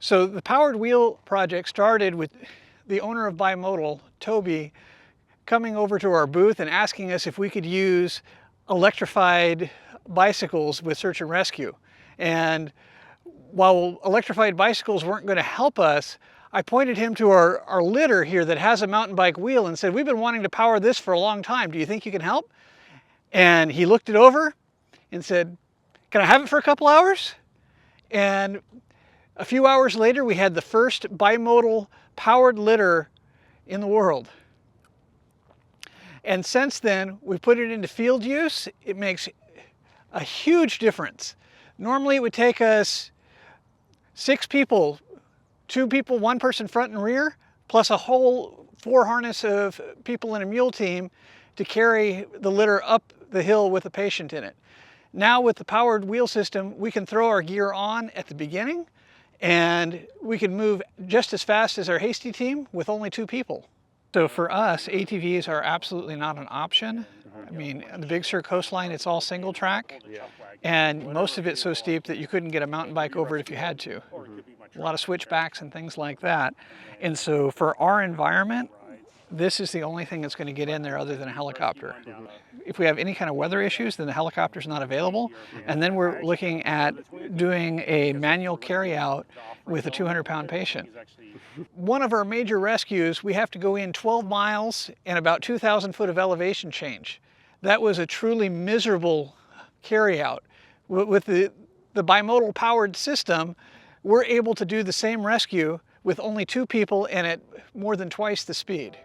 So the powered wheel project started with the owner of Bimotal, Toby, coming over to our booth and asking us if we could use electrified bicycles with search and rescue. And while electrified bicycles weren't going to help us, I pointed him to our litter here that has a mountain bike wheel and said, we've been wanting to power this for a long time. Do you think you can help? And he looked it over and said, can I have it for a couple hours? And a few hours later, we had the first bimodal powered litter in the world. And since then, we put it into field use. It makes a huge difference. Normally, it would take us 6 people, 2 people, 1 person front and rear, plus a whole 4 harness of people in a mule team to carry the litter up the hill with a patient in it. Now with the powered wheel system, we can throw our gear on at the beginning and we can move just as fast as our hasty team with only 2 people. So for us, ATVs are absolutely not an option. I mean, on the Big Sur coastline, it's all single track, and most of it's so steep that you couldn't get a mountain bike over it if you had to. A lot of switchbacks and things like that. And so for our environment, this is the only thing that's going to get in there other than a helicopter. If we have any kind of weather issues, then the helicopter's not available. And then we're looking at doing a manual carryout with a 200-pound patient. One of our major rescues, we have to go in 12 miles and about 2,000 foot of elevation change. That was a truly miserable carryout. With the bimodal powered system, we're able to do the same rescue with only 2 people and at more than twice the speed.